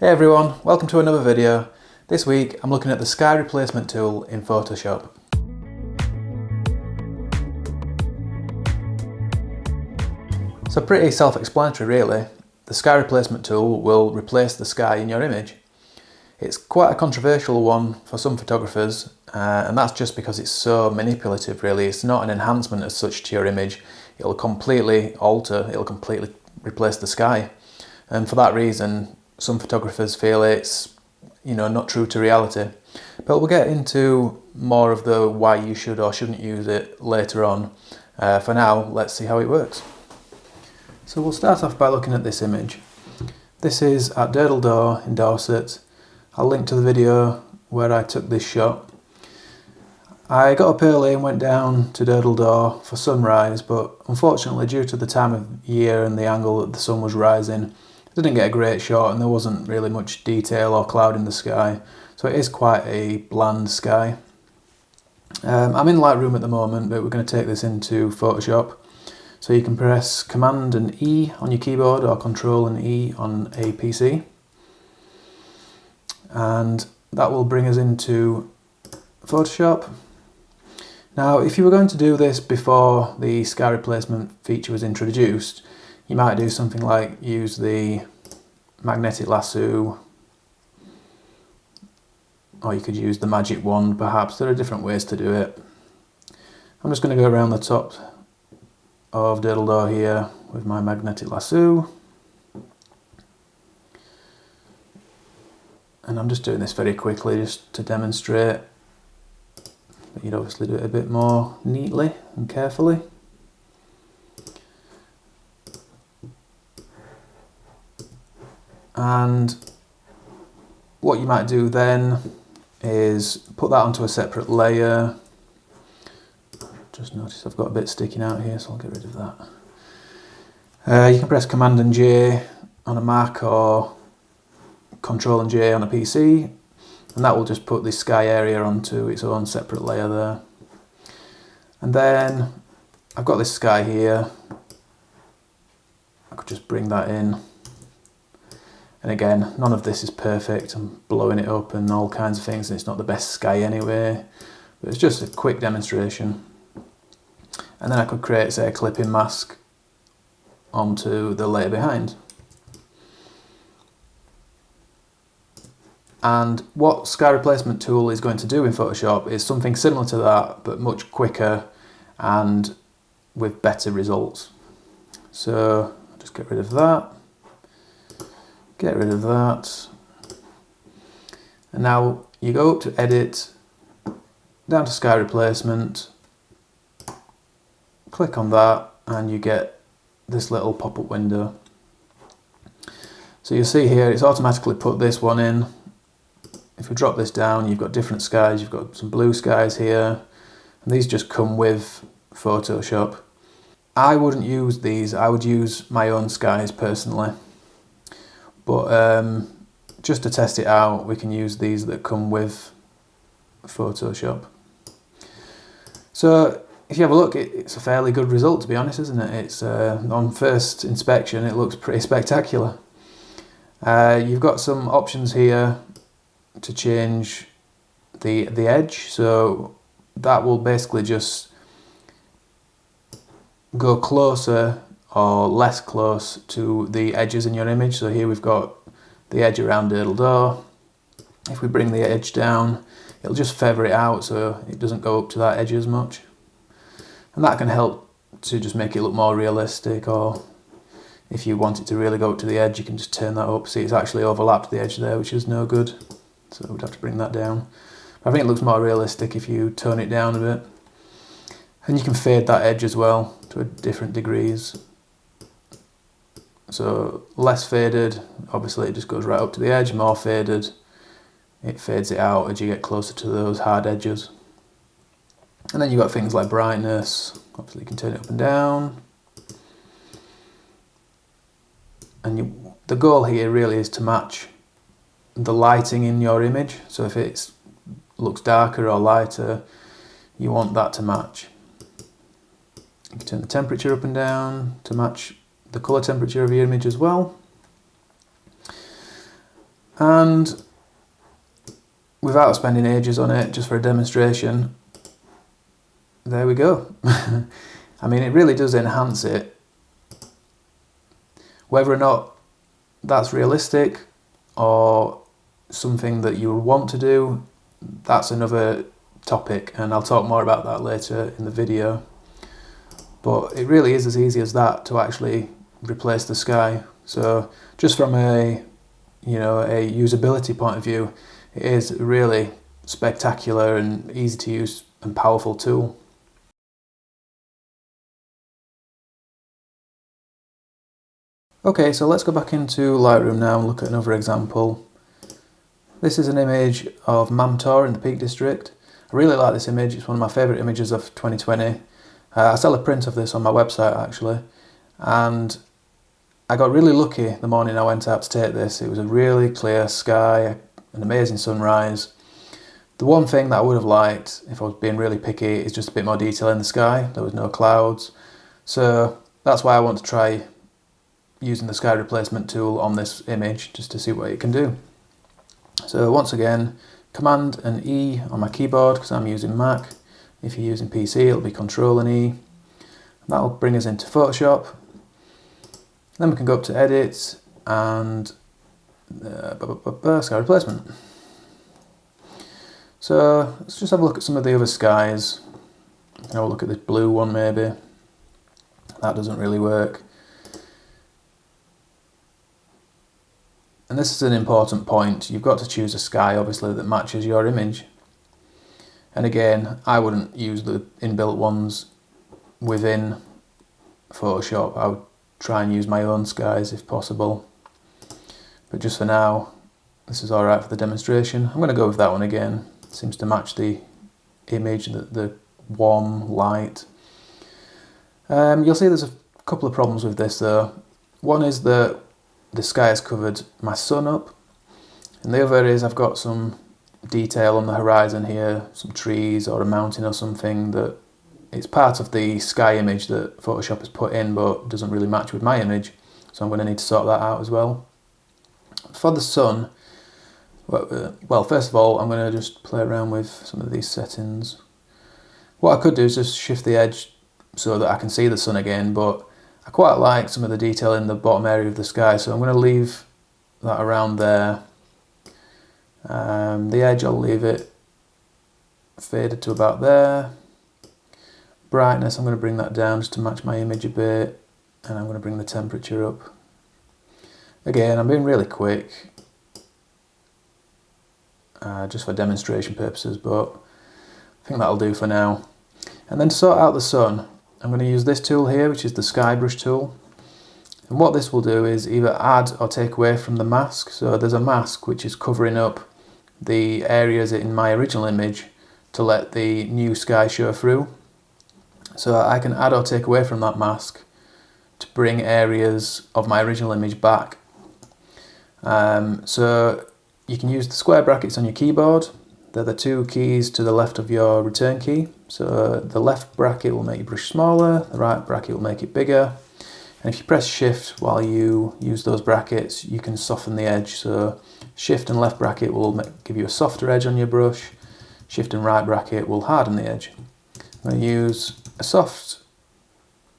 Hey everyone, welcome to another video. This week I'm looking at the sky replacement tool in Photoshop. So pretty self-explanatory really. The sky replacement tool will replace the sky in your image. It's quite a controversial one for some photographers and that's just because it's so manipulative really. It's not an enhancement as such to your image. It'll completely replace the sky. And for that reason, some photographers feel it's, not true to reality. But we'll get into more of the why you should or shouldn't use it later on. For now, let's see how it works. So we'll start off by looking at this image. This is at Door in Dorset. I'll link to the video where I took this shot. I got up early and went down to Door for sunrise, but unfortunately due to the time of year and the angle that the sun was rising, I didn't get a great shot and there wasn't really much detail or cloud in the sky, so it is quite a bland sky. I'm in Lightroom at the moment, but we're going to take this into Photoshop. So you can press Command and E on your keyboard or Control and E on a PC. And that will bring us into Photoshop. Now, if you were going to do this before the sky replacement feature was introduced, you might do something like use the magnetic lasso, or you could use the magic wand perhaps. There are different ways to do it. I'm just going to go around the top of Door here with my magnetic lasso. And I'm just doing this very quickly just to demonstrate. But you'd obviously do it a bit more neatly and carefully. And what you might do then is put that onto a separate layer. Just notice I've got a bit sticking out here, so I'll get rid of that. You can press Command and J on a Mac or Control and J on a PC, and that will just put the sky area onto its own separate layer there. And then I've got this sky here. I could just bring that in. And again, none of this is perfect. I'm blowing it up and all kinds of things, and it's not the best sky anyway. But it's just a quick demonstration. And then I could create, say, a clipping mask onto the layer behind. And what sky replacement tool is going to do in Photoshop is something similar to that, but much quicker and with better results. So I'll just get rid of that. Get rid of that. And now you go up to Edit, down to Sky Replacement, click on that, and you get this little pop-up window. So you'll see here it's automatically put this one in. If we drop this down, you've got different skies. You've got some blue skies here, and these just come with Photoshop. I wouldn't use these. I would use my own skies personally. But just to test it out, we can use these that come with Photoshop. So if you have a look, it's a fairly good result, to be honest, isn't it? It's on first inspection, it looks pretty spectacular. You've got some options here to change the edge, so that will basically just go closer or less close to the edges in your image. So here we've got the edge around Door. If we bring the edge down, it'll just feather it out so it doesn't go up to that edge as much. And that can help to just make it look more realistic, or if you want it to really go up to the edge, you can just turn that up. See, it's actually overlapped the edge there, which is no good. So we'd have to bring that down. I think it looks more realistic if you tone it down a bit. And you can fade that edge as well to different degrees. So less faded, obviously it just goes right up to the edge. More faded, it fades it out as you get closer to those hard edges. And then you've got things like brightness. Obviously you can turn it up and down. And the goal here really is to match the lighting in your image. So if it looks darker or lighter, you want that to match. You can turn the temperature up and down to match the colour temperature of your image as well. And without spending ages on it, just for a demonstration, there we go. I mean, it really does enhance it. Whether or not that's realistic or something that you want to do, that's another topic, and I'll talk more about that later in the video. But it really is as easy as that to actually replace the sky. So just from a usability point of view, it is a really spectacular and easy to use and powerful tool. Okay, so let's go back into Lightroom now and look at another example. This is an image of Mamtor in the Peak District. I really like this image, it's one of my favourite images of 2020. I sell a print of this on my website actually, and I got really lucky the morning I went out to take this. It was a really clear sky, an amazing sunrise. The one thing that I would have liked, if I was being really picky, is just a bit more detail in the sky. There was no clouds, so that's why I want to try using the sky replacement tool on this image, just to see what it can do. So once again, Command and E on my keyboard because I'm using Mac. If you're using PC, it'll be Control and E. That'll bring us into Photoshop. Then we can go up to Edit and sky replacement. So let's just have a look at some of the other skies. Have a look at this blue one maybe. That doesn't really work. And this is an important point. You've got to choose a sky, obviously, that matches your image. And again, I wouldn't use the inbuilt ones within Photoshop. I would try and use my own skies if possible. But just for now, this is alright for the demonstration. I'm going to go with that one again. It seems to match the image, the warm light. You'll see there's a couple of problems with this though. One is that the sky has covered my sun up, and the other is I've got some detail on the horizon here, some trees or a mountain or something that it's part of the sky image that Photoshop has put in but doesn't really match with my image, so I'm going to need to sort that out as well. For the sun, well, first of all I'm going to just play around with some of these settings. What I could do is just shift the edge so that I can see the sun again, but I quite like some of the detail in the bottom area of the sky, so I'm going to leave that around there. The edge, I'll leave it faded to about there. Brightness, I'm going to bring that down just to match my image a bit, and I'm going to bring the temperature up. Again, I'm being really quick, just for demonstration purposes, but I think that'll do for now. And then to sort out the sun, I'm going to use this tool here, which is the sky brush tool. And what this will do is either add or take away from the mask. So there's a mask which is covering up the areas in my original image to let the new sky show through. So I can add or take away from that mask to bring areas of my original image back. So you can use the square brackets on your keyboard. They're the two keys to the left of your return key. So the left bracket will make your brush smaller, the right bracket will make it bigger. And if you press shift while you use those brackets, you can soften the edge. So shift and left bracket will give you a softer edge on your brush. Shift and right bracket will harden the edge. I'm going to use a soft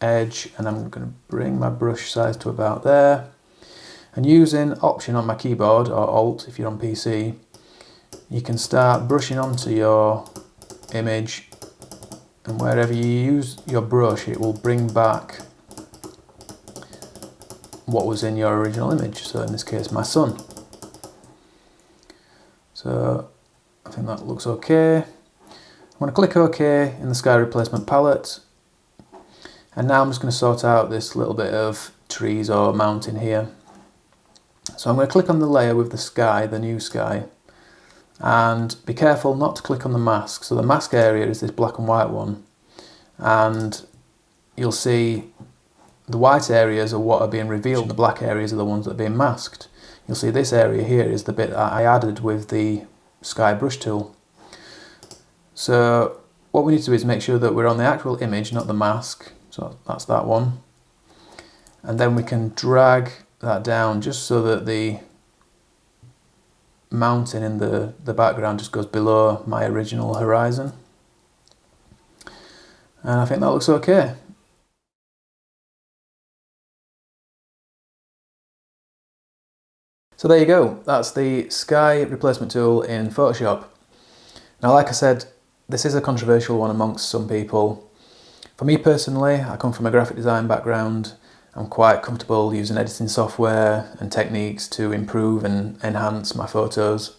edge and I'm going to bring my brush size to about there. And using Option on my keyboard, or Alt if you're on PC, you can start brushing onto your image, and wherever you use your brush it will bring back what was in your original image, so in this case my sun. So I think that looks okay. I'm going to click OK in the sky replacement palette, and now I'm just going to sort out this little bit of trees or mountain here. So I'm going to click on the layer with the sky, the new sky, and be careful not to click on the mask. So the mask area is this black and white one, and you'll see the white areas are what are being revealed, the black areas are the ones that are being masked. You'll see this area here is the bit that I added with the sky brush tool. So what we need to do is make sure that we're on the actual image, not the mask. So that's that one, and then we can drag that down just so that the mountain in the background just goes below my original horizon. And I think that looks okay. So there you go, that's the sky replacement tool in Photoshop. Now, like I said, this is a controversial one amongst some people. For me personally, I come from a graphic design background. I'm quite comfortable using editing software and techniques to improve and enhance my photos.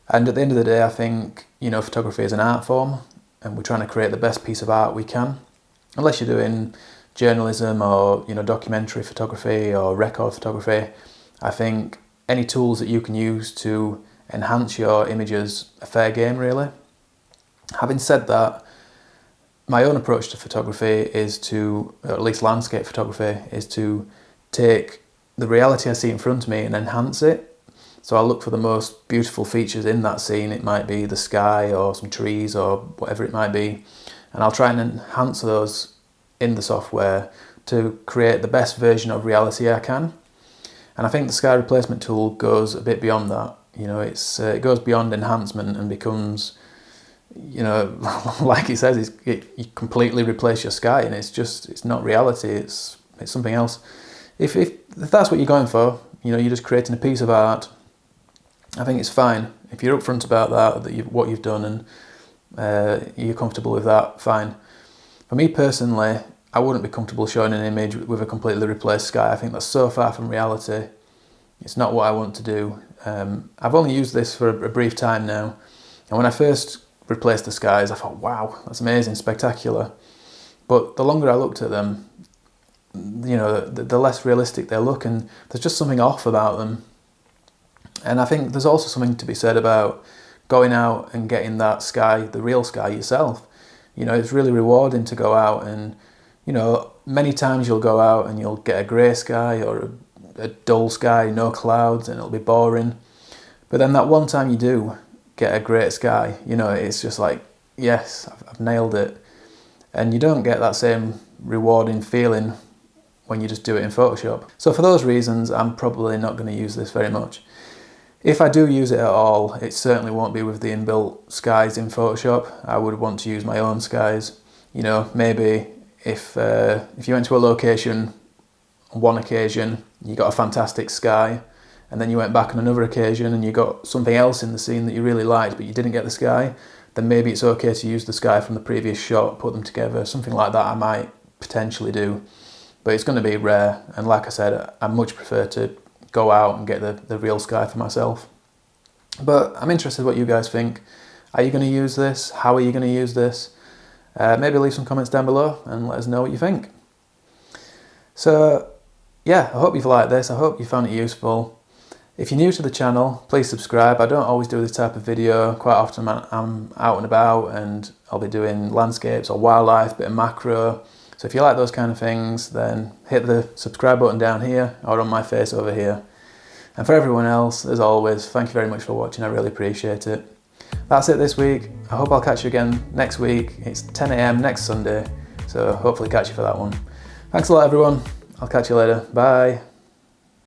And at the end of the day, I think, photography is an art form, and we're trying to create the best piece of art we can. Unless you're doing journalism or, documentary photography or record photography, I think any tools that you can use to enhance your images are fair game, really. Having said that, my own approach to photography is to, or at least landscape photography, is to take the reality I see in front of me and enhance it. So I'll look for the most beautiful features in that scene. It might be the sky or some trees or whatever it might be. And I'll try and enhance those in the software to create the best version of reality I can. And I think the sky replacement tool goes a bit beyond that. It goes beyond enhancement and becomes, like it says, you completely replace your sky, and it's not reality. It's something else. If that's what you're going for, you're just creating a piece of art, I think it's fine. If you're upfront about what you've done, and you're comfortable with that, fine. For me personally, I wouldn't be comfortable showing an image with a completely replaced sky. I think that's so far from reality. It's not what I want to do. I've only used this for a brief time now, and when I first replaced the skies, I thought, wow, that's amazing, spectacular. But the longer I looked at them, the less realistic they look, and there's just something off about them. And I think there's also something to be said about going out and getting that sky, the real sky yourself. It's really rewarding to go out and, many times you'll go out and you'll get a grey sky or a dull sky, no clouds, and it'll be boring. But then that one time you do get a great sky, it's just like, yes, I've nailed it. And you don't get that same rewarding feeling when you just do it in Photoshop. So for those reasons, I'm probably not going to use this very much. If I do use it at all, it certainly won't be with the inbuilt skies in Photoshop. I would want to use my own skies. Maybe if you went to a location on one occasion, you got a fantastic sky, and then you went back on another occasion and you got something else in the scene that you really liked but you didn't get the sky, then maybe it's okay to use the sky from the previous shot, put them together. Something like that I might potentially do, but it's going to be rare. And like I said, I much prefer to go out and get the real sky for myself. But I'm interested what you guys think. Are you going to use this? How are you going to use this? Maybe leave some comments down below and let us know what you think. So yeah, I hope you've liked this. I hope you found it useful. If you're new to the channel, please subscribe. I don't always do this type of video. Quite often I'm out and about and I'll be doing landscapes or wildlife, bit of macro. So if you like those kind of things, then hit the subscribe button down here or on my face over here. And for everyone else, as always, thank you very much for watching. I really appreciate it. That's it this week. I hope I'll catch you again next week. It's 10 AM next Sunday, so hopefully catch you for that one. Thanks a lot, everyone. I'll catch you later. Bye.